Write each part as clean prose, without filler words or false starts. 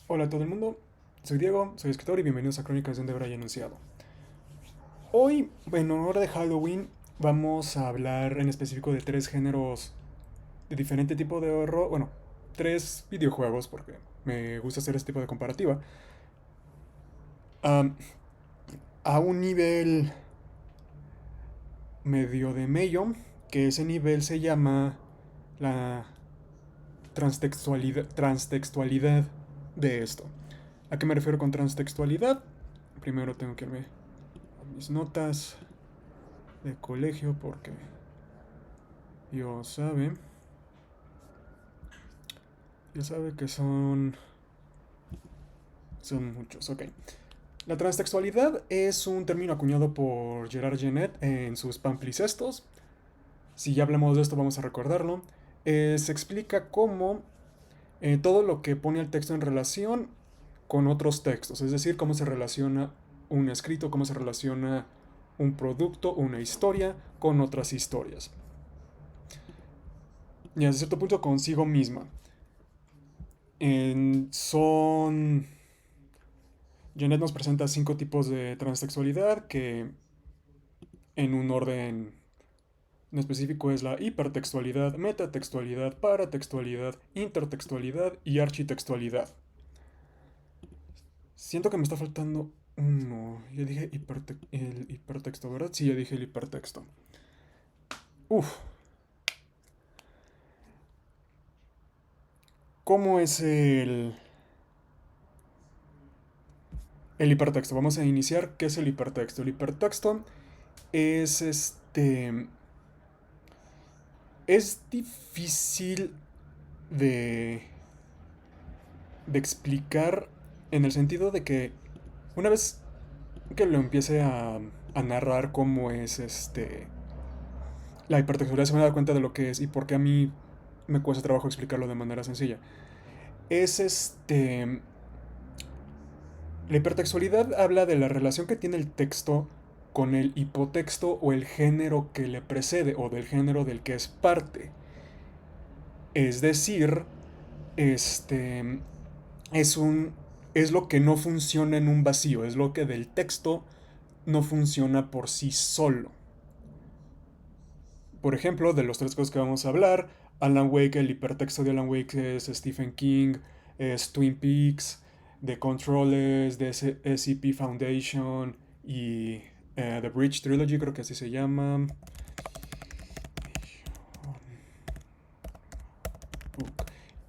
Hola a todo el mundo, soy Diego, soy escritor y bienvenidos a Crónicas de un Debray Anunciado. Hoy, en honor de Halloween, vamos a hablar en específico de tres géneros de diferente tipo de horror, bueno, tres videojuegos, porque me gusta hacer este tipo de comparativa, am, a un nivel medio de mello, que ese nivel se llama la transtextualidad de esto. ¿A qué me refiero con transtextualidad? Primero tengo que irme a mis notas de colegio porque Dios sabe, ya sabe que son muchos, ok. La transtextualidad es un término acuñado por Gerard Genet en sus pamplicestos. Si ya hablamos de esto vamos a recordarlo. Se explica cómo todo lo que pone el texto en relación con otros textos, es decir, cómo se relaciona un escrito, cómo se relaciona un producto, una historia con otras historias. Y hasta cierto punto consigo misma. Son Janet nos presenta cinco tipos de transexualidad que en un orden en específico es la hipertextualidad, metatextualidad, paratextualidad, intertextualidad y architextualidad. Siento que me está faltando uno. Ya dije el hipertexto, ¿verdad? Sí, ya dije el hipertexto. Uf, ¿cómo es el hipertexto? Vamos a iniciar. ¿Qué es el hipertexto? El hipertexto es Es difícil de de explicar en el sentido de que una vez que lo empiece a narrar cómo es la hipertextualidad se van a dar cuenta de lo que es y por qué a mí me cuesta trabajo explicarlo de manera sencilla. Es La hipertextualidad habla de la relación que tiene el texto con el hipotexto o el género que le precede o del género del que es parte. Es decir, este es un es lo que no funciona en un vacío, es lo que del texto no funciona por sí solo. Por ejemplo, de los tres cosas que vamos a hablar, Alan Wake, el hipertexto de Alan Wake es Stephen King, es Twin Peaks, The Controllers, de SCP Foundation y The Bridge Trilogy, creo que así se llama.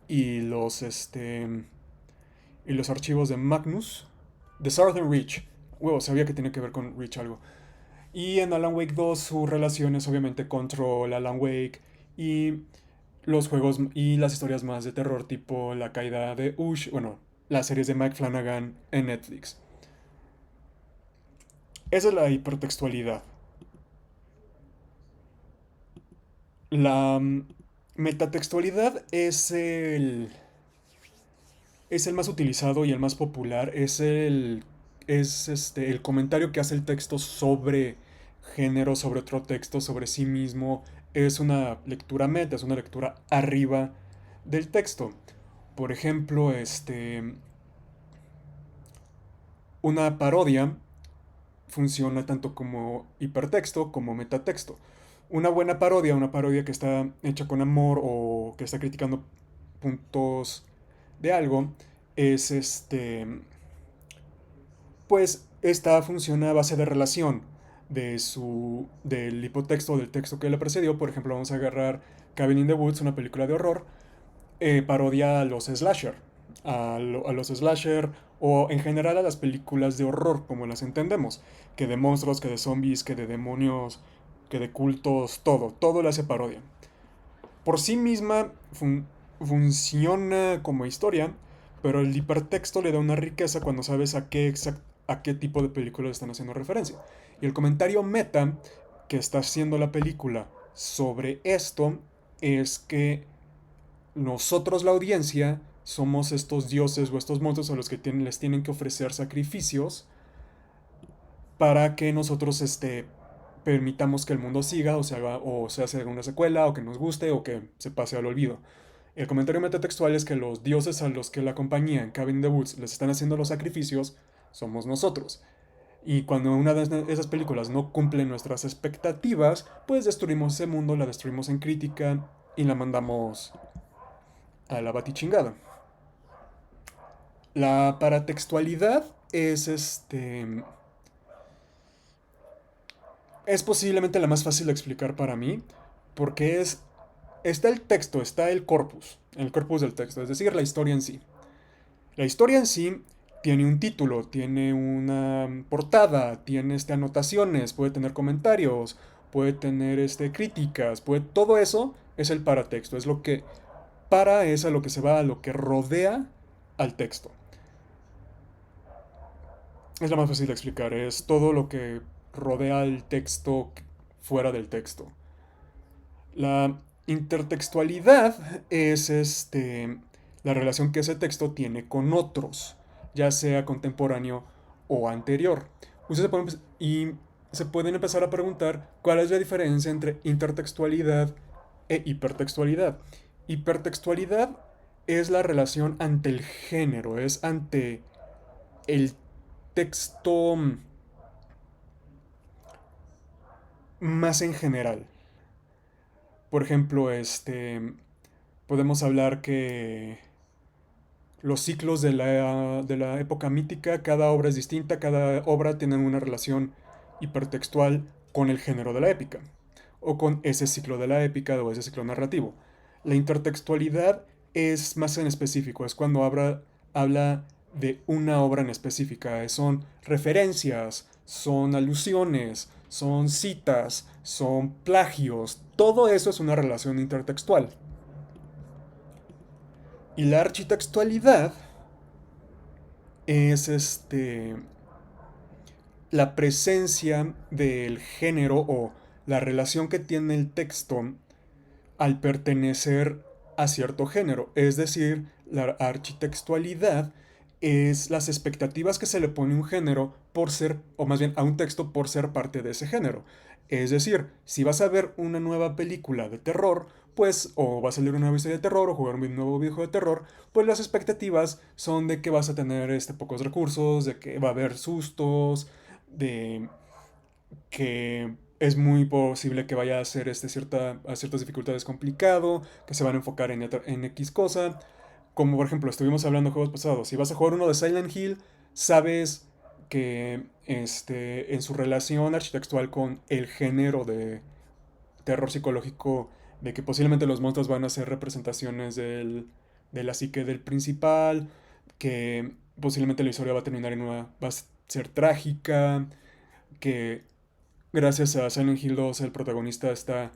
Y y los archivos de Magnus, de Southern Reach. Huevo, sabía que tenía que ver con Reach algo. Y en Alan Wake 2 su relación es obviamente Control, Alan Wake y los juegos y las historias más de terror tipo La caída de Ush, bueno, las series de Mike Flanagan en Netflix. Esa es la hipertextualidad. La metatextualidad es el más utilizado y el más popular. El comentario que hace el texto sobre género, sobre otro texto, sobre sí mismo. Es una lectura meta, es una lectura arriba del texto. Por ejemplo, una parodia funciona tanto como hipertexto como metatexto. Una parodia que está hecha con amor o que está criticando puntos de algo, es pues esta funciona a base de relación del hipotexto del texto que le precedió. Por ejemplo, vamos a agarrar Cabin in the Woods, una película de horror, parodia a los slasher, a los slasher o en general a las películas de horror como las entendemos, que de monstruos, que de zombies, que de demonios, que de cultos, todo le hace parodia. Por sí misma funciona como historia, pero el hipertexto le da una riqueza cuando sabes a qué tipo de película le están haciendo referencia. Y el comentario meta que está haciendo la película sobre esto es que nosotros, la audiencia, somos estos dioses o estos monstruos a los que les tienen que ofrecer sacrificios para que nosotros permitamos que el mundo siga o se haga una secuela o que nos guste o que se pase al olvido. El comentario metatextual es que los dioses a los que la compañía en Cabin in the Woods les están haciendo los sacrificios somos nosotros. Y cuando una de esas películas no cumple nuestras expectativas, pues destruimos ese mundo, la destruimos en crítica y la mandamos a la batichingada. La paratextualidad es posiblemente la más fácil de explicar para mí, porque está el texto, está el corpus del texto, es decir, la historia en sí. La historia en sí tiene un título, tiene una portada, tiene anotaciones, puede tener comentarios, puede tener críticas, todo eso es el paratexto, es lo que es a lo que se va, a lo que rodea al texto. Es la más fácil de explicar, es todo lo que rodea al texto fuera del texto. La intertextualidad es la relación que ese texto tiene con otros, ya sea contemporáneo o anterior. Y se pueden empezar a preguntar cuál es la diferencia entre intertextualidad e hipertextualidad. Hipertextualidad es la relación ante el género, es ante el texto más en general. Por ejemplo, podemos hablar que los ciclos de la época mítica, cada obra es distinta, cada obra tiene una relación hipertextual con el género de la épica, o con ese ciclo de la épica o ese ciclo narrativo. La intertextualidad es más en específico, es cuando habla de una obra en específica, son referencias, son alusiones, son citas, son plagios, todo eso es una relación intertextual. Y la architextualidad es la presencia del género o la relación que tiene el texto al pertenecer a cierto género. Es decir, la architextualidad es las expectativas que se le pone a un género por ser, o más bien a un texto por ser parte de ese género. Es decir, si vas a ver una nueva película de terror, pues, o vas a leer una nueva historia de terror, o jugar un nuevo videojuego de terror, pues las expectativas son de que vas a tener pocos recursos, de que va a haber sustos, de que es muy posible que vaya a ser a ciertas dificultades complicado, que se van a enfocar en X cosa. Como por ejemplo, estuvimos hablando de juegos pasados. Si vas a jugar uno de Silent Hill, sabes que en su relación arquitectual con el género de terror psicológico, de que posiblemente los monstruos van a ser representaciones de la psique del principal, que posiblemente la historia va a terminar va a ser trágica, que gracias a Silent Hill 2 el protagonista está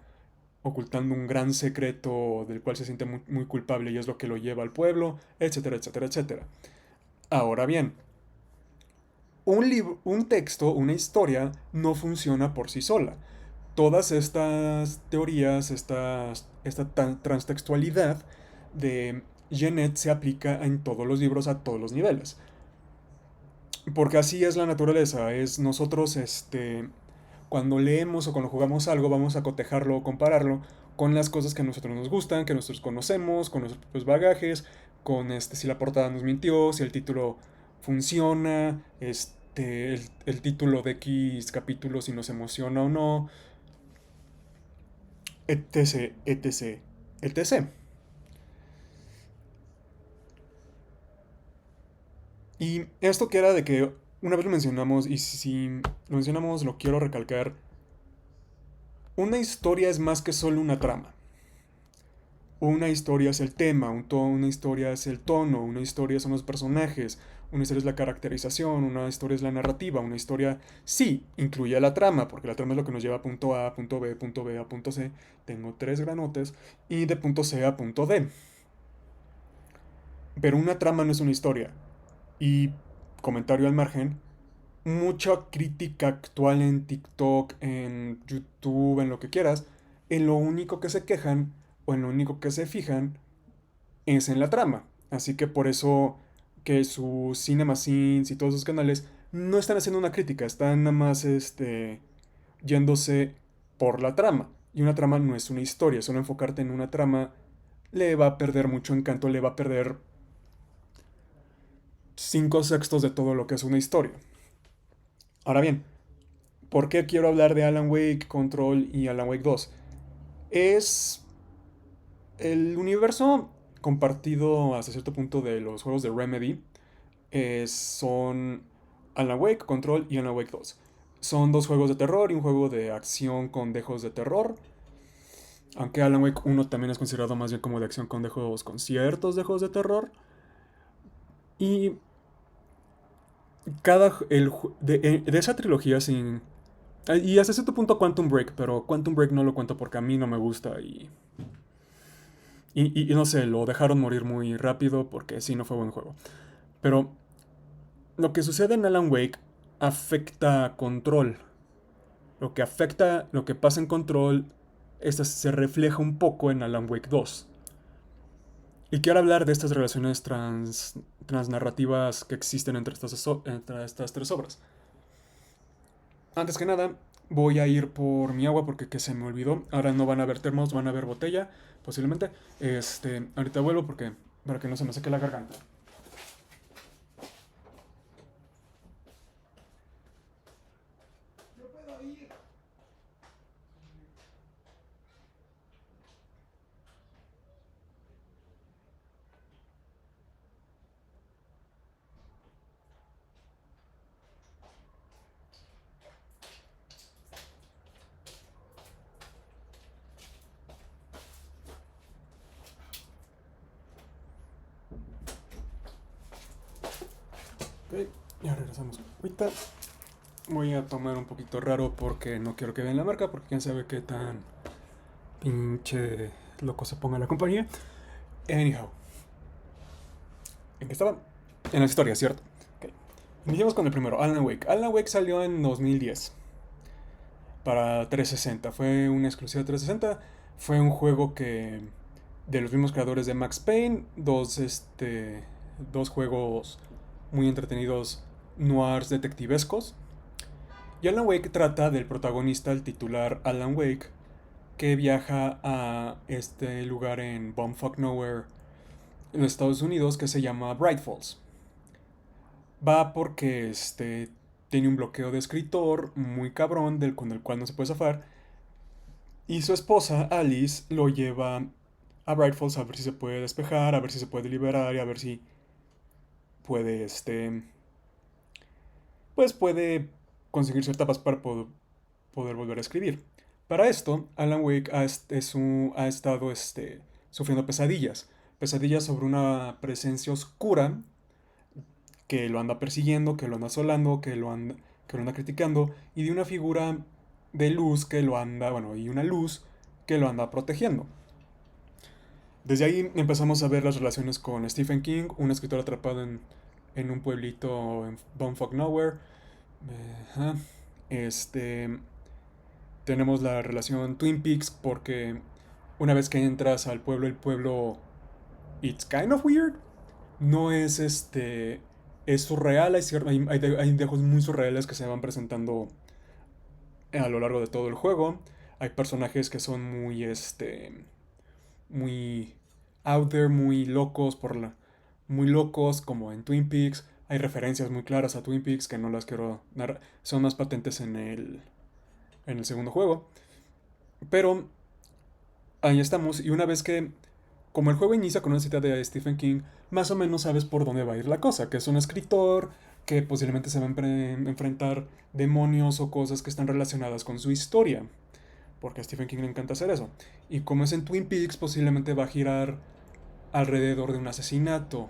ocultando un gran secreto del cual se siente muy, muy culpable y es lo que lo lleva al pueblo, etcétera, etcétera, etcétera. Ahora bien, un texto, una historia, no funciona por sí sola. Todas estas teorías, esta transtextualidad de Genet se aplica en todos los libros a todos los niveles. Porque así es la naturaleza, es nosotros, cuando leemos o cuando jugamos algo, vamos a cotejarlo o compararlo con las cosas que a nosotros nos gustan, que nosotros conocemos, con nuestros propios bagajes, con si la portada nos mintió, si el título funciona, el título de X capítulo si nos emociona o no, etc, etc, etc. Y esto que era de que una vez lo mencionamos, y si lo mencionamos lo quiero recalcar, una historia es más que solo una trama. Una historia es el tema, una historia es el tono, una historia son los personajes, una historia es la caracterización, una historia es la narrativa, una historia sí incluye la trama, porque la trama es lo que nos lleva a punto A, punto B, punto B a punto C. Tengo tres granotes, y de punto C a punto D. Pero una trama no es una historia. Y comentario al margen, mucha crítica actual en TikTok, en YouTube, en lo que quieras, en lo único que se quejan o en lo único que se fijan es en la trama. Así que por eso que sus CinemaSins y todos esos canales no están haciendo una crítica, están nada más yéndose por la trama. Y una trama no es una historia, solo enfocarte en una trama le va a perder mucho encanto, le va a perder 5/6 de todo lo que es una historia. Ahora bien, ¿por qué quiero hablar de Alan Wake, Control y Alan Wake 2? Es el universo compartido hasta cierto punto de los juegos de Remedy. Son Alan Wake, Control y Alan Wake 2. Son dos juegos de terror y un juego de acción con dejos de terror. Aunque Alan Wake 1 también es considerado más bien como de acción con dejos, con ciertos dejos de terror. Y de esa trilogía sin... Y hasta cierto punto Quantum Break, pero Quantum Break no lo cuento porque a mí no me gusta y no sé, lo dejaron morir muy rápido porque sí, no fue buen juego. Pero lo que sucede en Alan Wake afecta a Control. Lo que pasa en Control, se refleja un poco en Alan Wake 2. Y quiero hablar de estas relaciones transnarrativas que existen entre estas tres obras. Antes que nada, voy a ir por mi agua porque que se me olvidó. Ahora no van a haber termos, van a haber botella, posiblemente. Ahorita vuelvo porque para que no se me seque la garganta. Ok, ya regresamos. Ahorita voy a tomar un poquito raro porque no quiero que vean la marca porque quién sabe qué tan pinche loco se ponga la compañía. Anyhow, ¿en qué estaba? En la historia, ¿cierto? Ok. Iniciamos con el primero, Alan Wake. Alan Wake salió en 2010 para 360. Fue una exclusiva 360. Fue un juego que de los mismos creadores de Max Payne, dos juegos muy entretenidos noirs detectivescos. Y Alan Wake trata del protagonista, el titular Alan Wake, que viaja a este lugar en Bumfuck Nowhere, en los Estados Unidos, que se llama Bright Falls. Va porque tiene un bloqueo de escritor muy cabrón con el cual no se puede zafar. Y su esposa, Alice, lo lleva a Bright Falls a ver si se puede despejar, a ver si se puede liberar y a ver si puede, pues puede conseguir cierta paz para poder volver a escribir. Para esto, Alan Wake ha estado sufriendo pesadillas. Pesadillas sobre una presencia oscura que lo anda persiguiendo, que lo anda asolando, que lo anda criticando, y de una figura de luz que lo anda, bueno, y una luz que lo anda protegiendo. Desde ahí empezamos a ver las relaciones con Stephen King, un escritor atrapado en un pueblito en Bumfuck Nowhere. Ajá. Este, Tenemos la relación Twin Peaks porque una vez que entras al pueblo, el pueblo it's kind of weird. No es es surreal, hay dejos muy surreales que se van presentando a lo largo de todo el juego. Hay personajes que son muy out there, muy locos, como en Twin Peaks. Hay referencias muy claras a Twin Peaks que no las quiero narrar, son más patentes en el segundo juego. Pero ahí estamos, y una vez que, como el juego inicia con una cita de Stephen King, más o menos sabes por dónde va a ir la cosa, que es un escritor que posiblemente se va a enfrentar demonios o cosas que están relacionadas con su historia, porque a Stephen King le encanta hacer eso. Y como es en Twin Peaks, posiblemente va a girar alrededor de un asesinato.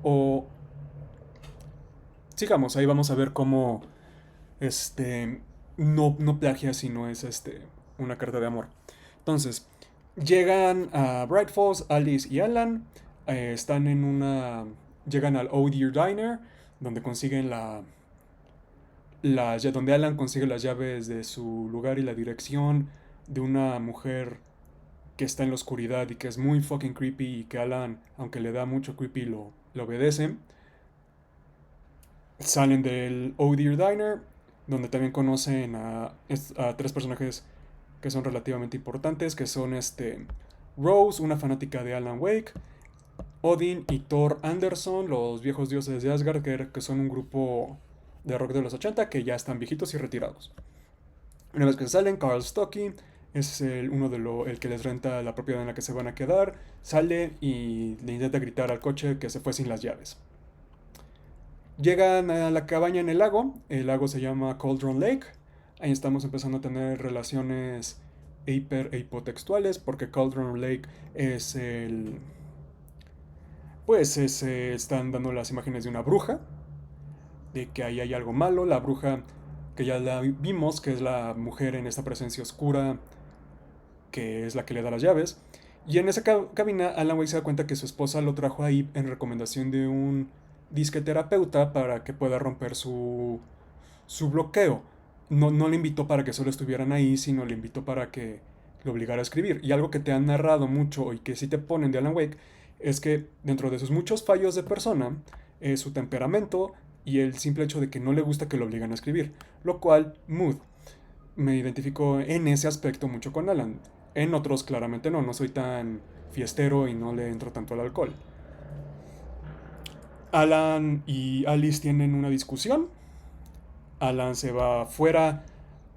O, sigamos, ahí vamos a ver cómo, no plagia, sino es, una carta de amor. Entonces, llegan a Bright Falls, Alice y Alan. Están en una. Llegan al Oh Dear Diner, donde consiguen donde Alan consigue las llaves de su lugar y la dirección de una mujer que está en la oscuridad y que es muy fucking creepy y que Alan, aunque le da mucho creepy, lo obedece. Salen del Oh Dear Diner, donde también conocen a tres personajes que son relativamente importantes, que son Rose, una fanática de Alan Wake, Odin y Thor Anderson, los viejos dioses de Asgard, que son un grupo de rock de los 80 que ya están viejitos y retirados. Una vez que se salen, Carl Stocky es el que les renta la propiedad en la que se van a quedar. Sale y le intenta gritar al coche que se fue sin las llaves. Llegan a la cabaña en el lago. El lago se llama Cauldron Lake. Ahí estamos empezando a tener relaciones e hipotextuales porque Cauldron Lake es el... Pues están dando las imágenes de una bruja, de que ahí hay algo malo. La bruja que ya la vimos, que es la mujer en esta presencia oscura, que es la que le da las llaves. Y en esa cabina, Alan Wake se da cuenta que su esposa lo trajo ahí en recomendación de un disque terapeuta para que pueda romper su bloqueo. No le invitó para que solo estuvieran ahí, sino le invitó para que lo obligara a escribir. Y algo que te han narrado mucho y que sí te ponen de Alan Wake es que dentro de sus muchos fallos de persona, su temperamento y el simple hecho de que no le gusta que lo obligan a escribir. Lo cual, mood. Me identifico en ese aspecto mucho con Alan. En otros claramente no soy tan fiestero y no le entro tanto al alcohol. Alan y Alice tienen una discusión. Alan se va fuera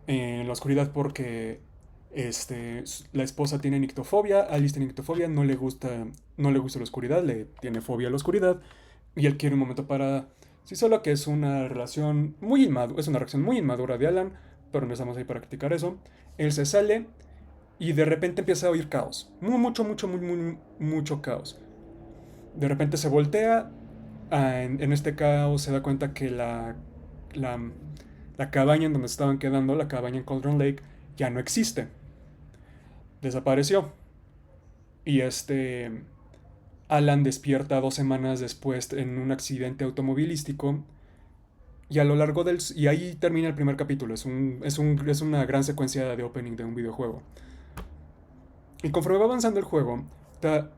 en la oscuridad porque la esposa tiene nictofobia, Alice tiene nictofobia, no le gusta la oscuridad, le tiene fobia a la oscuridad y él quiere un momento para sí solo, que es una relación muy inmadura, es una reacción muy inmadura de Alan, pero no estamos ahí para criticar eso. Él se sale y de repente empieza a oír caos, mucho caos. De repente se voltea, en este caos se da cuenta que la, la cabaña en donde estaban quedando, la cabaña en Cauldron Lake, ya no existe. Desapareció. Y Alan despierta 2 semanas después en un accidente automovilístico. Y a lo largo del... Y ahí termina el primer capítulo. Es una gran secuencia de opening de un videojuego. Y conforme va avanzando el juego,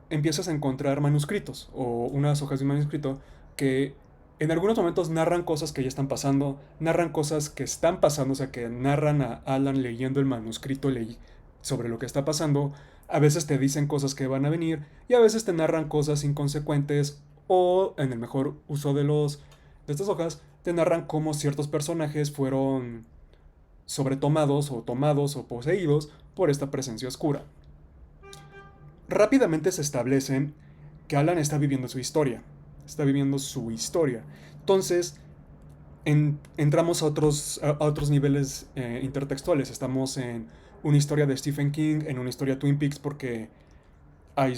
empiezas a encontrar manuscritos o unas hojas de un manuscrito que en algunos momentos narran cosas que ya están pasando, narran cosas que están pasando, o sea, que narran a Alan leyendo el manuscrito sobre lo que está pasando. A veces te dicen cosas que van a venir y a veces te narran cosas inconsecuentes o, en el mejor uso de estas hojas, te narran cómo ciertos personajes fueron sobretomados o tomados o poseídos por esta presencia oscura. Rápidamente se establece que Alan está viviendo su historia. Está viviendo su historia. Entonces, entramos a otros niveles intertextuales. Estamos en una historia de Stephen King, en una historia Twin Peaks, porque hay,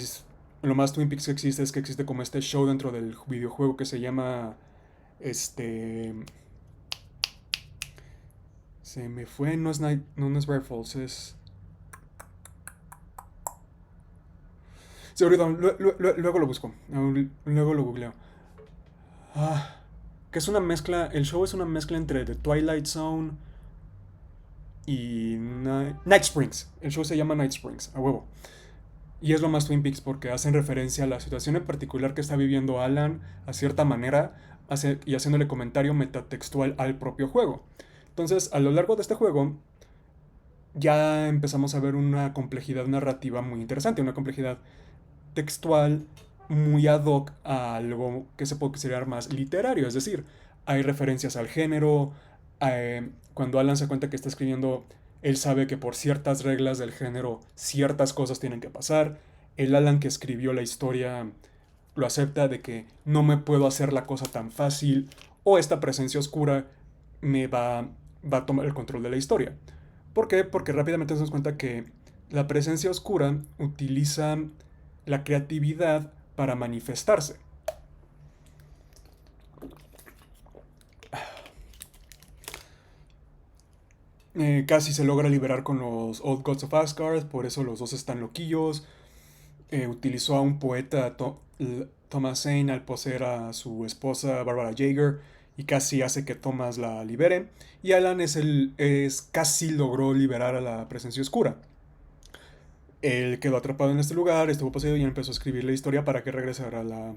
lo más Twin Peaks que existe es que existe como este show dentro del videojuego que se llama... Se me fue, no es Bright Falls, es... Sí, ahorita, luego lo busco, luego lo googleo. Ah, que es una mezcla, el show es una mezcla entre The Twilight Zone y Night Springs. El show se llama Night Springs, a huevo. Y es lo más Twin Peaks porque hacen referencia a la situación en particular que está viviendo Alan a cierta manera y haciéndole comentario metatextual al propio juego. Entonces, a lo largo de este juego, ya empezamos a ver una complejidad narrativa muy interesante, una complejidad textual muy ad hoc a algo que se puede considerar más literario, es decir, hay referencias al género, cuando Alan se cuenta que está escribiendo, él sabe que por ciertas reglas del género ciertas cosas tienen que pasar, el Alan que escribió la historia lo acepta de que no me puedo hacer la cosa tan fácil o esta presencia oscura va a tomar el control de la historia. ¿Por qué? Porque rápidamente nos damos cuenta que la presencia oscura utiliza la creatividad para manifestarse. Casi se logra liberar con los Old Gods of Asgard, por eso los dos están loquillos. Utilizó a un poeta, Thomas Zane, al poseer a su esposa Barbara Jaeger y casi hace que Thomas la libere. Y Alan casi logró liberar a la presencia oscura. Él quedó atrapado en este lugar, estuvo poseído y empezó a escribir la historia para que regresara a la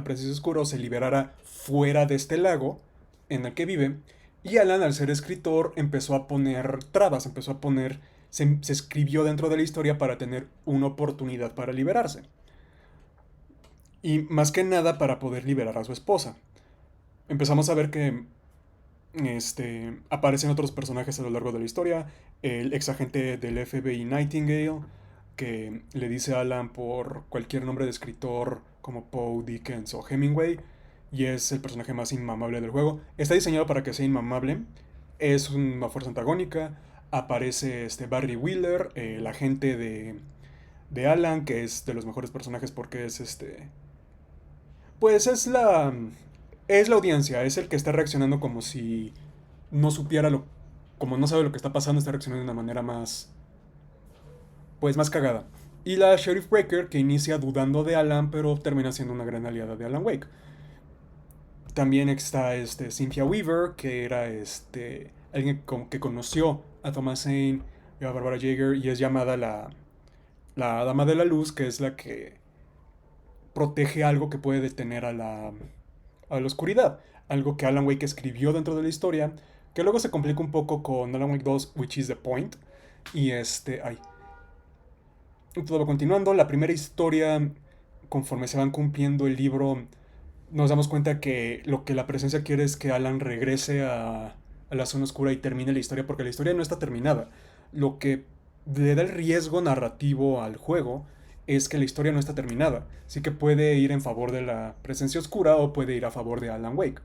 presencia oscura o se liberara fuera de este lago en el que vive. Y Alan, al ser escritor, empezó a poner trabas, empezó a poner se escribió dentro de la historia para tener una oportunidad para liberarse. Y más que nada para poder liberar a su esposa. Empezamos a ver que aparecen otros personajes a lo largo de la historia. El ex agente del FBI Nightingale, que le dice a Alan por cualquier nombre de escritor como Poe, Dickens o Hemingway, y es el personaje más inmamable del juego. Está diseñado para que sea inmamable, es una fuerza antagónica. Aparece Barry Wheeler, el agente de Alan, que es de los mejores personajes porque es pues es la audiencia, es el que está reaccionando como si no supiera como no sabe lo que está pasando, está reaccionando de una manera más, pues más cagada. Y la Sheriff Breaker, que inicia dudando de Alan, pero termina siendo una gran aliada de Alan Wake. También está Cynthia Weaver, que era alguien que conoció a Thomas Zane y a Barbara Yeager, y es llamada la Dama de la Luz, que es la que protege algo que puede detener a la oscuridad. Algo que Alan Wake escribió dentro de la historia, que luego se complica un poco con Alan Wake 2, Which is the Point. Y todo va continuando. La primera historia, conforme se van cumpliendo el libro, nos damos cuenta que lo que la presencia quiere es que Alan regrese a la zona oscura y termine la historia, porque la historia no está terminada. Lo que le da el riesgo narrativo al juego es que la historia no está terminada. Así que puede ir en favor de la presencia oscura o puede ir a favor de Alan Wake.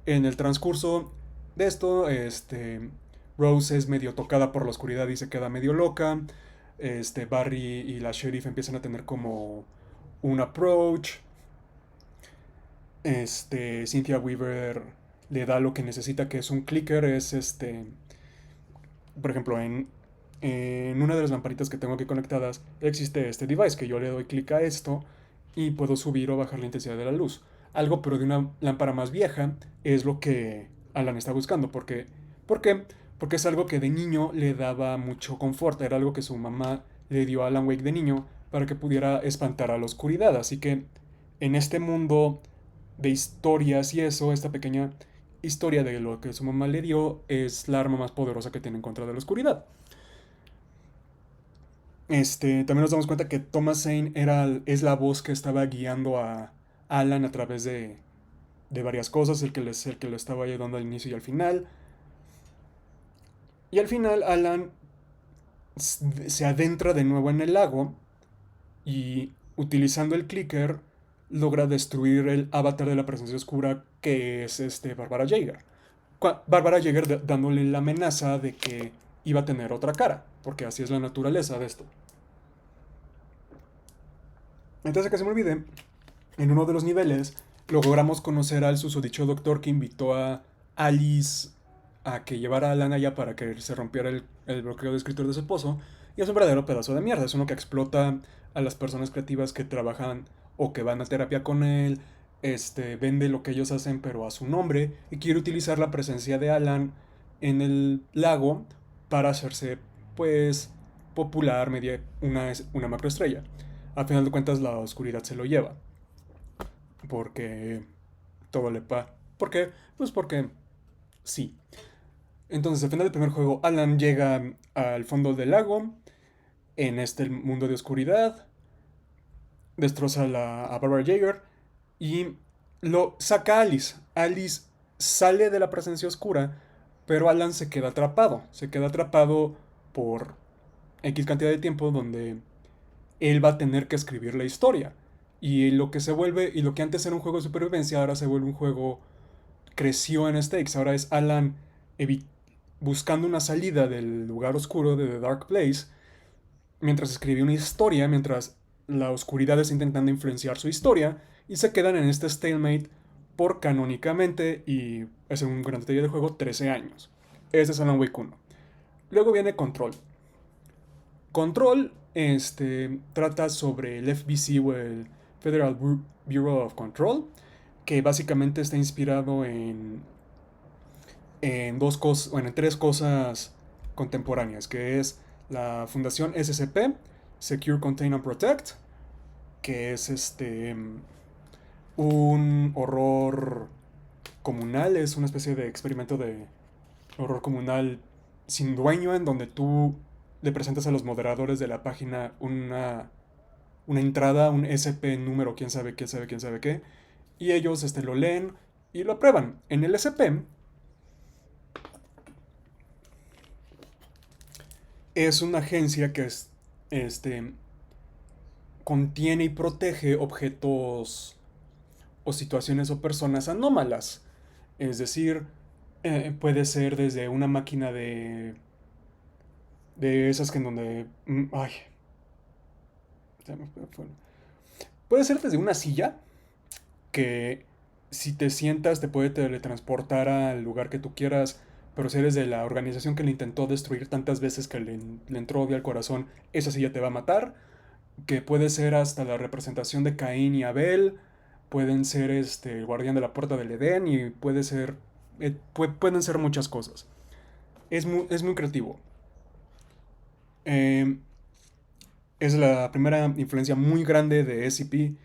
En el transcurso de esto, Rose es medio tocada por la oscuridad y se queda medio loca. Barry y la sheriff empiezan a tener como un approach. Cynthia Weaver le da lo que necesita, que es un clicker. Por ejemplo, en una de las lamparitas que tengo aquí conectadas existe este device que yo le doy clic a esto y puedo subir o bajar la intensidad de la luz. Algo pero de una lámpara más vieja es lo que Alan está buscando. ¿Por qué? Porque es algo que de niño le daba mucho confort. Era algo que su mamá le dio a Alan Wake de niño para que pudiera espantar a la oscuridad. Así que en este mundo de historias y eso, esta pequeña historia de lo que su mamá le dio es la arma más poderosa que tiene en contra de la oscuridad. También nos damos cuenta que Thomas Zane es la voz que estaba guiando a Alan a través de varias cosas, el que lo estaba ayudando al inicio y al final. Y al final Alan se adentra de nuevo en el lago y utilizando el clicker logra destruir el avatar de la presencia oscura, que es Barbara Yeager. Barbara Yeager dándole la amenaza de que iba a tener otra cara, porque así es la naturaleza de esto. Antes de que se me olvide, en uno de los niveles logramos conocer al susodicho doctor que invitó a Alice a que llevara a Lana allá para que se rompiera el bloqueo de escritor de su esposo. Y es un verdadero pedazo de mierda. Es uno que explota a las personas creativas que trabajan o que van a terapia con él. Vende lo que ellos hacen, pero a su nombre. Y quiere utilizar la presencia de Alan en el lago para hacerse, pues, popular, media una macroestrella. Al final de cuentas, la oscuridad se lo lleva. Porque todo le pa. ¿Por qué? Pues porque sí. Entonces, al final del primer juego, Alan llega al fondo del lago, en este mundo de oscuridad, destroza a Barbara Yeager y lo saca a Alice. Alice sale de la presencia oscura, pero Alan se queda atrapado. Se queda atrapado por X cantidad de tiempo donde él va a tener que escribir la historia. Y lo que se vuelve, y lo que antes era un juego de supervivencia, ahora se vuelve un juego, creció en stakes. Ahora es Alan buscando una salida del lugar oscuro de The Dark Place, mientras escribe una historia, mientras la oscuridad está intentando influenciar su historia, y se quedan en este stalemate por canónicamente, y es un gran detalle del juego, 13 años. Este es Alan Wake 1. Luego viene Control. Control trata sobre el FBC o el Federal Bureau of Control, que básicamente está inspirado en dos cosas, bueno, en tres cosas contemporáneas, que es la Fundación SCP, Secure, Contain and Protect, que es un horror comunal, es una especie de experimento de horror comunal sin dueño, en donde tú le presentas a los moderadores de la página una entrada, un SP número, quién sabe qué, sabe quién sabe qué, y ellos lo leen y lo aprueban. En el SP es una agencia que este, contiene y protege objetos o situaciones o personas anómalas. Es decir, puede ser desde una máquina de esas que en donde... ay, puede ser desde una silla que si te sientas te puede teletransportar al lugar que tú quieras, pero si eres de la organización que le intentó destruir tantas veces que le entró odio al corazón, esa silla te va a matar. Que puede ser hasta la representación de Caín y Abel, pueden ser el guardián de la puerta del Edén y puede ser, pueden ser muchas cosas. Es muy creativo. Eh, es la primera influencia muy grande de SCP,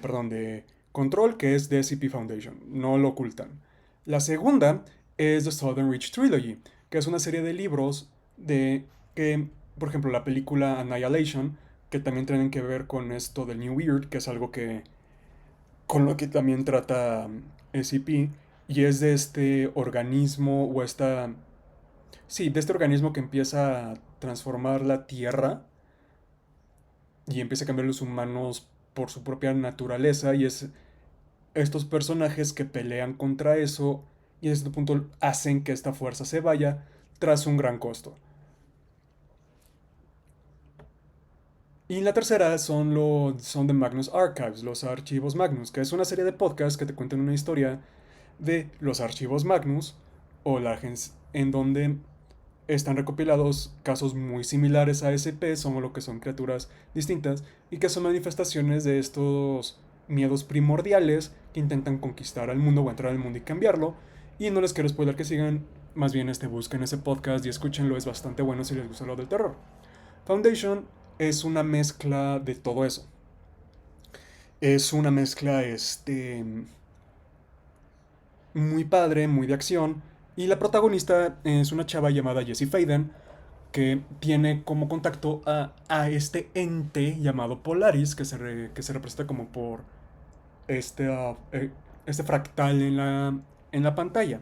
perdón, de Control, que es de SCP Foundation. No lo ocultan. La segunda es The Southern Reach Trilogy, que es una serie de libros de que, por ejemplo, la película Annihilation, que también tienen que ver con esto del New Weird, que es algo que con lo que también trata SCP, y es de este organismo o esta... Sí, de este organismo que empieza a transformar la Tierra y empieza a cambiar los humanos por su propia naturaleza y es estos personajes que pelean contra eso y desde este punto hacen que esta fuerza se vaya tras un gran costo. Y la tercera son The Magnus Archives, los archivos Magnus, que es una serie de podcasts que te cuentan una historia de los archivos Magnus o la agencia en donde están recopilados casos muy similares a SP, son lo que son criaturas distintas y que son manifestaciones de estos miedos primordiales que intentan conquistar al mundo o entrar al mundo y cambiarlo. Y no les quiero spoiler que sigan, más bien busquen ese podcast y escúchenlo, es bastante bueno si les gusta lo del terror. Foundation es una mezcla de todo eso. Es una mezcla muy padre, muy de acción. Y la protagonista es una chava llamada Jessie Faden, que tiene como contacto a este ente llamado Polaris, que se representa como por este fractal en la pantalla.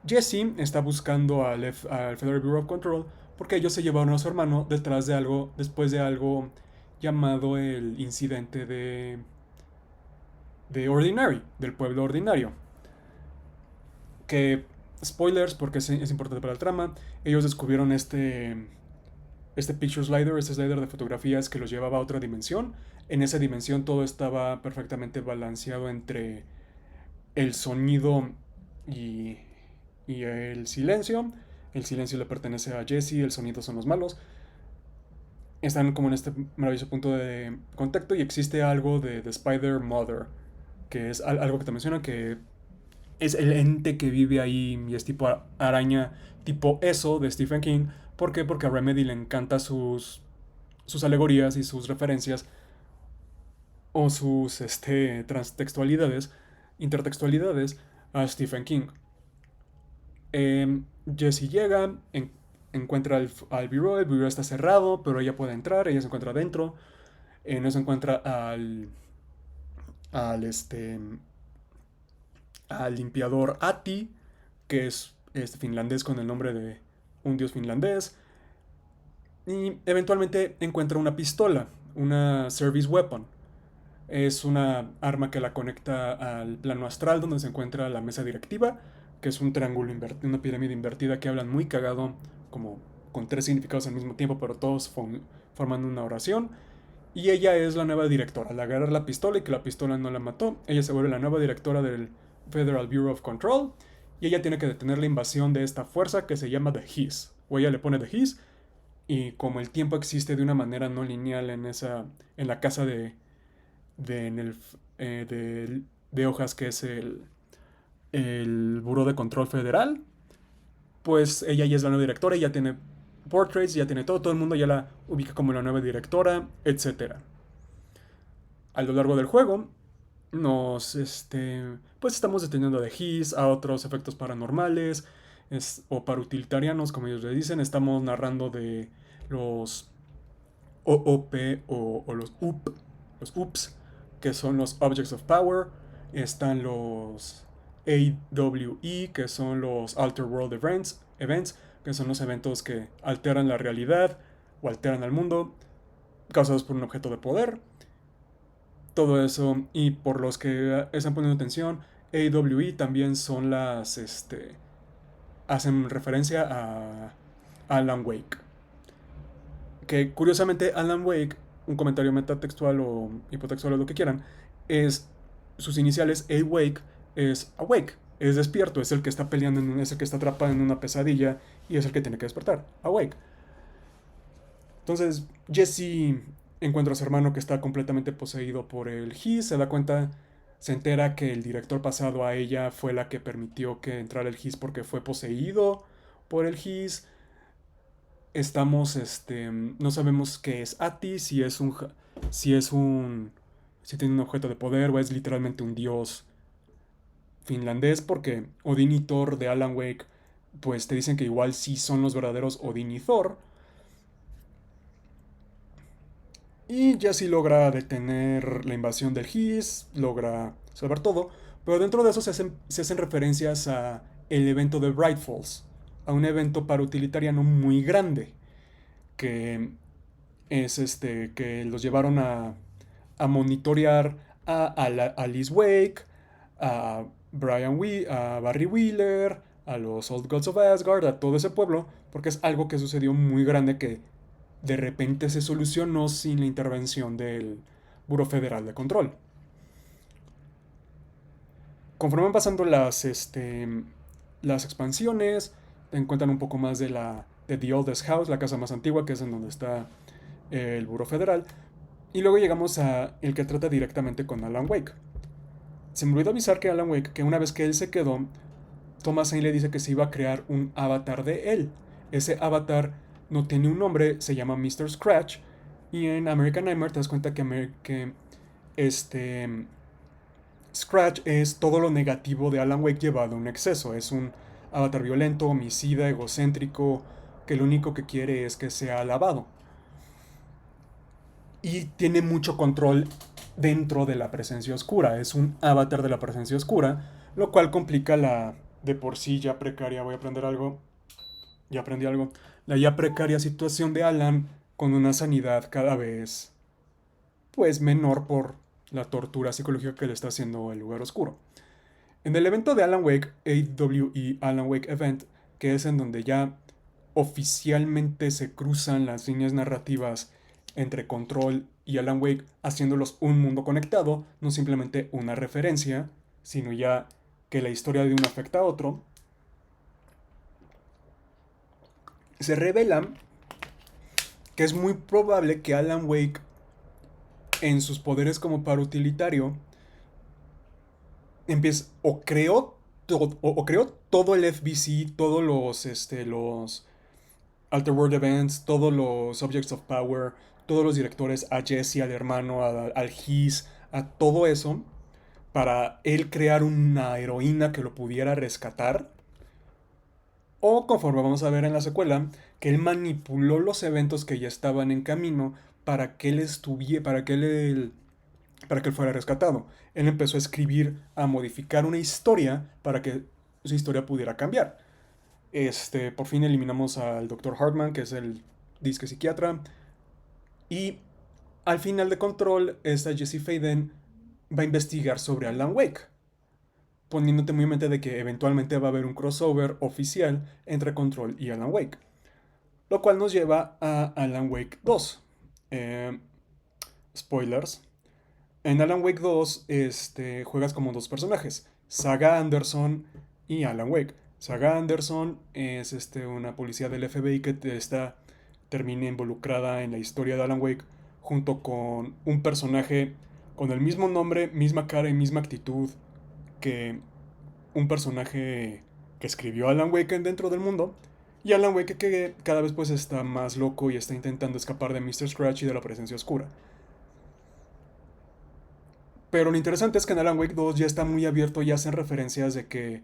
Jesse está buscando al Federal Bureau of Control porque ellos se llevaron a su hermano después de algo llamado el incidente de Ordinary, del pueblo ordinario. Que, spoilers porque es importante para el trama, ellos descubrieron este picture slider, este slider de fotografías que los llevaba a otra dimensión. En esa dimensión todo estaba perfectamente balanceado entre el sonido y, y el silencio. El silencio le pertenece a Jesse, el sonido son los malos. Están como en este maravilloso punto de contacto y existe algo de The Spider Mother, que es algo que te menciona que es el ente que vive ahí y es tipo araña, tipo eso de Stephen King. ¿Por qué? Porque a Remedy le encanta sus alegorías y sus referencias o sus transtextualidades, intertextualidades a Stephen King. Jessie llega, encuentra al bureau, el bureau está cerrado, pero ella puede entrar, ella se encuentra adentro, no se encuentra al, este, al limpiador Ati, que es finlandés con el nombre de un dios finlandés, y eventualmente encuentra una pistola, una service weapon. Es una arma que la conecta al plano astral donde se encuentra la mesa directiva, que es un triángulo invertido, una pirámide invertida que hablan muy cagado, como con tres significados al mismo tiempo, pero todos forman una oración. Y ella es la nueva directora. Al agarrar la pistola y que la pistola no la mató, ella se vuelve la nueva directora del Federal Bureau of Control. Y ella tiene que detener la invasión de esta fuerza que se llama The His. O ella le pone The His. Y como el tiempo existe de una manera no lineal en la casa en el, de hojas que es el Buró de Control Federal, pues ella ya es la nueva directora, ya tiene portraits, ya tiene todo el mundo ya la ubica como la nueva directora, etcétera. A lo largo del juego, pues estamos deteniendo de His a otros efectos paranormales, o parutilitarianos, como ellos le dicen. Estamos narrando de los OOP o los UPs, que son los Objects of Power. Están los AWE, que son los Alter World Events, que son los eventos que alteran la realidad o alteran al mundo, causados por un objeto de poder. Todo eso, y por los que están poniendo atención, AWE también son hacen referencia a Alan Wake. Que curiosamente Alan Wake, un comentario metatextual o hipotextual o lo que quieran, es sus iniciales Awake, es awake, es despierto, es el que está peleando, es el que está atrapado en una pesadilla y es el que tiene que despertar, awake. Entonces Jesse encuentra a su hermano que está completamente poseído por el His, se da cuenta, se entera que el director pasado a ella fue la que permitió que entrara el His porque fue poseído por el His. No sabemos qué es Ati, si tiene un objeto de poder o es literalmente un dios finlandés, porque Odín y Thor de Alan Wake, pues te dicen que igual sí son los verdaderos Odín y Thor. Y ya sí logra detener la invasión del His, logra salvar todo, pero dentro de eso se hacen referencias a el evento de Bright Falls, a un evento parutilitariano muy grande, que es que los llevaron a monitorear a Liz Wake, a a Barry Wheeler, a los Old Gods of Asgard, a todo ese pueblo, porque es algo que sucedió muy grande que de repente se solucionó sin la intervención del Buró Federal de Control. Conforme van pasando las expansiones, te encuentran un poco más de The Oldest House, la casa más antigua, que es en donde está el Buró Federal. Y luego llegamos a el que trata directamente con Alan Wake. Se me olvidó avisar que Alan Wake, que una vez que él se quedó, Thomas Zane le dice que se iba a crear un avatar de él. Ese avatar no tiene un nombre, se llama Mr. Scratch. Y en American Nightmare te das cuenta que este Scratch es todo lo negativo de Alan Wake llevado a un exceso. Es un avatar violento, homicida, egocéntrico, que lo único que quiere es que sea alabado. Y tiene mucho control dentro de la presencia oscura. Es un avatar de la presencia oscura, lo cual complica la de por sí ya precaria. Voy a aprender algo. Ya aprendí algo. La ya precaria situación de Alan con una sanidad cada vez pues menor por la tortura psicológica que le está haciendo el lugar oscuro. En el evento de Alan Wake, AWE Alan Wake Event, que es en donde ya oficialmente se cruzan las líneas narrativas entre Control y Alan Wake, haciéndolos un mundo conectado, no simplemente una referencia, sino ya que la historia de uno afecta a otro, se revela que es muy probable que Alan Wake, en sus poderes como parutilitario, creó todo el FBC, todos los Alter World Events, todos los Objects of Power, todos los directores, a Jesse, al hermano, al His, a todo eso, para él crear una heroína que lo pudiera rescatar. O conforme vamos a ver en la secuela, que él manipuló los eventos que ya estaban en camino para que él estuviera, para que él fuera rescatado. Él empezó a escribir, a modificar una historia para que su historia pudiera cambiar. Por fin eliminamos al Dr. Hartman, que es el disque psiquiatra. Y al final de Control, esta Jesse Faden va a investigar sobre Alan Wake, poniéndote muy en mente de que eventualmente va a haber un crossover oficial entre Control y Alan Wake. Lo cual nos lleva a Alan Wake 2. Spoilers. En Alan Wake 2 juegas como dos personajes, Saga Anderson y Alan Wake. Saga Anderson es una policía del FBI que termina involucrada en la historia de Alan Wake junto con un personaje con el mismo nombre, misma cara y misma actitud que un personaje que escribió Alan Wake dentro del mundo. Y Alan Wake que cada vez pues está más loco y está intentando escapar de Mr. Scratch y de la presencia oscura. Pero lo interesante es que en Alan Wake 2 ya está muy abierto y hacen referencias de que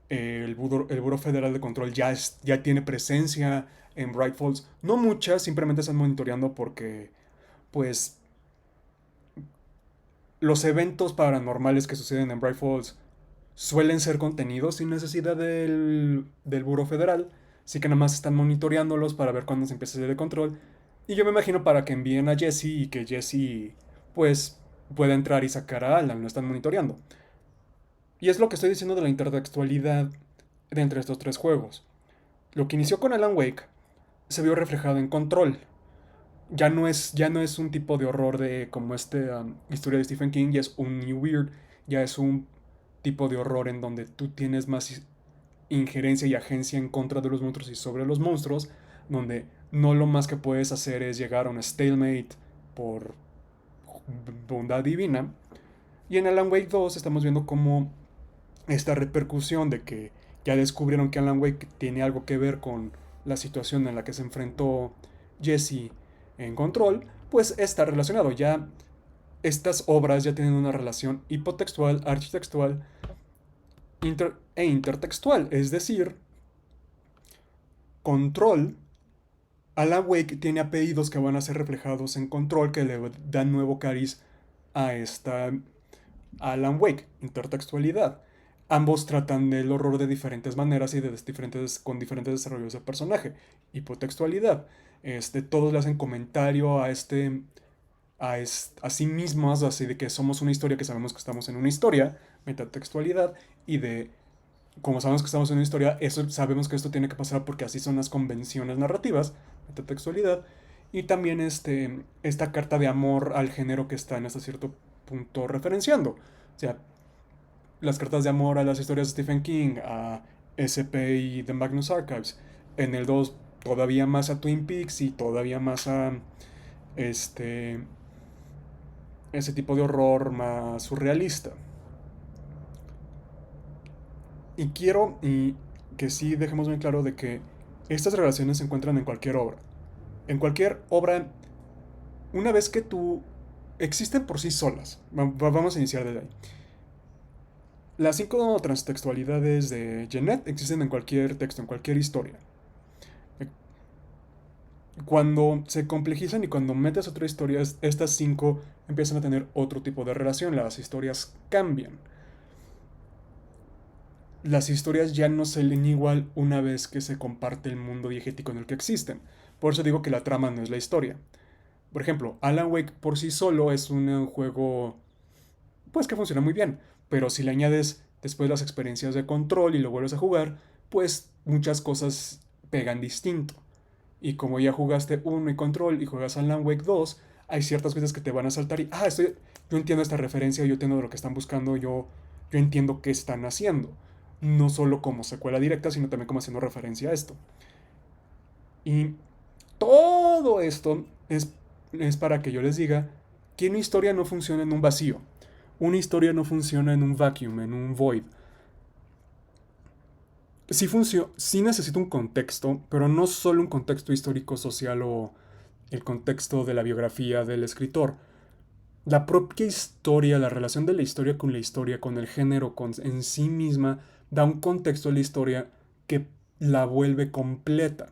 el Buró Federal de Control ya tiene presencia en Bright Falls. No muchas, simplemente están monitoreando porque, pues, los eventos paranormales que suceden en Bright Falls suelen ser contenidos sin necesidad del Buró Federal. Así que nada más están monitoreándolos para ver cuándo se empieza a salir de control. Y yo me imagino para que envíen a Jesse y que Jesse, pues, pueda entrar y sacar a Alan. Lo están monitoreando. Y es lo que estoy diciendo de la intertextualidad de entre estos tres juegos. Lo que inició con Alan Wake se vio reflejado en Control. Ya no es un tipo de horror de como historia de Stephen King, ya es un New Weird, ya es un tipo de horror en donde tú tienes más injerencia y agencia en contra de los monstruos y sobre los monstruos, donde no lo más que puedes hacer es llegar a un stalemate por bondad divina. Y en Alan Wake 2 estamos viendo cómo esta repercusión de que ya descubrieron que Alan Wake tiene algo que ver con la situación en la que se enfrentó Jesse en Control, pues está relacionado. Ya estas obras ya tienen una relación hipotextual, architextual e intertextual. Es decir, Control, Alan Wake tiene apellidos que van a ser reflejados en Control que le dan nuevo cariz a esta Alan Wake, intertextualidad. Ambos tratan del horror de diferentes maneras y con diferentes desarrollos de personaje. Hipotextualidad. Todos le hacen comentario a sí mismos, así de que somos una historia, que sabemos que estamos en una historia, metatextualidad, y de como sabemos que estamos en una historia, eso sabemos que esto tiene que pasar porque así son las convenciones narrativas, metatextualidad, y también esta carta de amor al género que está en hasta cierto punto referenciando. O sea, las cartas de amor a las historias de Stephen King, a SP y The Magnus Archives. En el 2 todavía más a Twin Peaks y todavía más a este ese tipo de horror más surrealista. Y quiero que sí dejemos bien claro de que estas relaciones se encuentran en cualquier obra. En cualquier obra, una vez que tú existen por sí solas. Vamos a iniciar desde ahí. Las 5 transtextualidades de Genet existen en cualquier texto, en cualquier historia. Cuando se complejizan y cuando metes otra historia, estas 5 empiezan a tener otro tipo de relación. Las historias cambian. Las historias ya no se leen igual una vez que se comparte el mundo diegético en el que existen. Por eso digo que la trama no es la historia. Por ejemplo, Alan Wake por sí solo es un juego pues que funciona muy bien, pero si le añades después las experiencias de Control y lo vuelves a jugar, pues muchas cosas pegan distinto. Y como ya jugaste uno y Control y juegas Alan Wake 2, hay ciertas cosas que te van a saltar y, yo entiendo esta referencia, yo entiendo de lo que están buscando, yo entiendo qué están haciendo. No solo como secuela directa, sino también como haciendo referencia a esto. Y todo esto es para que yo les diga que una historia no funciona en un vacío. Una historia no funciona en un vacuum, en un void. Sí necesita un contexto, pero no solo un contexto histórico, social o el contexto de la biografía del escritor. La propia historia, la relación de la historia, con el género, en sí misma, da un contexto a la historia que la vuelve completa,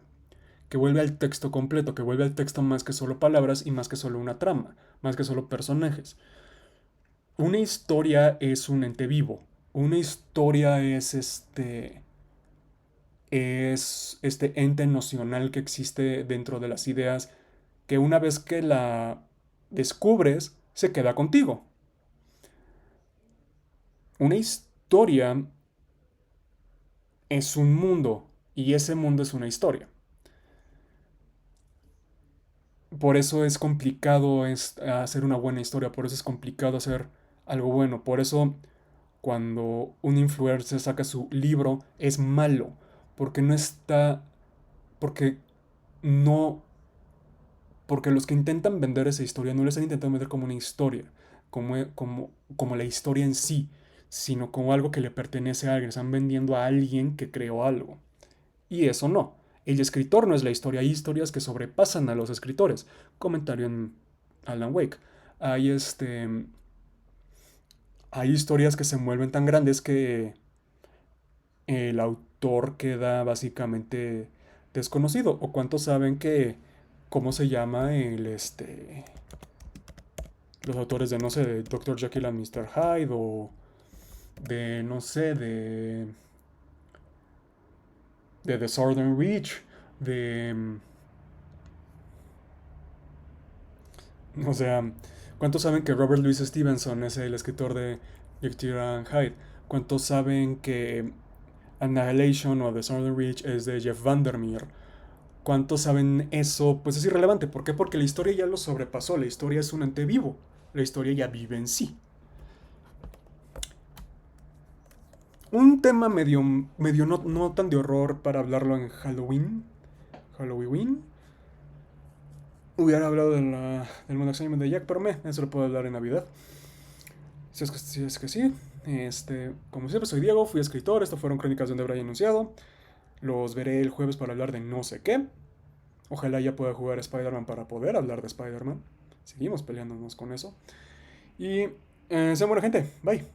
que vuelve al texto completo, que vuelve al texto más que solo palabras y más que solo una trama, más que solo personajes. Una historia es un ente vivo. Una historia es este ente nocional que existe dentro de las ideas que una vez que la descubres se queda contigo. Una historia es un mundo y ese mundo es una historia. Por eso es complicado hacer una buena historia, por eso es complicado hacer algo bueno, por eso cuando un influencer saca su libro es malo, porque no está, porque no, porque los que intentan vender esa historia no la están intentando vender como una historia, como la historia en sí, sino como algo que le pertenece a alguien, están vendiendo a alguien que creó algo. Y eso no. El escritor no es la historia. Hay historias que sobrepasan a los escritores. Comentario en Alan Wake. Hay hay historias que se vuelven tan grandes que el autor queda básicamente desconocido. ¿O cuántos saben que cómo se llama los autores de, no sé, de Dr. Jekyll and Mr. Hyde o de, no sé, de The Southern Reach, de, o sea, ¿cuántos saben que Robert Louis Stevenson es el escritor de Jekyll and Hyde? ¿Cuántos saben que Annihilation o The Southern Reach es de Jeff Vandermeer? ¿Cuántos saben eso? Pues es irrelevante. ¿Por qué? Porque la historia ya lo sobrepasó. La historia es un ente vivo. La historia ya vive en sí. Un tema medio no tan de horror para hablarlo en Halloween. Halloween. Hubiera hablado del mundo extraño de Jack, pero eso lo puedo hablar en Navidad. Si es que sí. Como siempre, soy Diego, fui escritor. Esto fueron Crónicas de un Debray Anunciado. Los veré el jueves para hablar de no sé qué. Ojalá ya pueda jugar Spider-Man para poder hablar de Spider-Man. Seguimos peleándonos con eso. Y sean buena gente. Bye.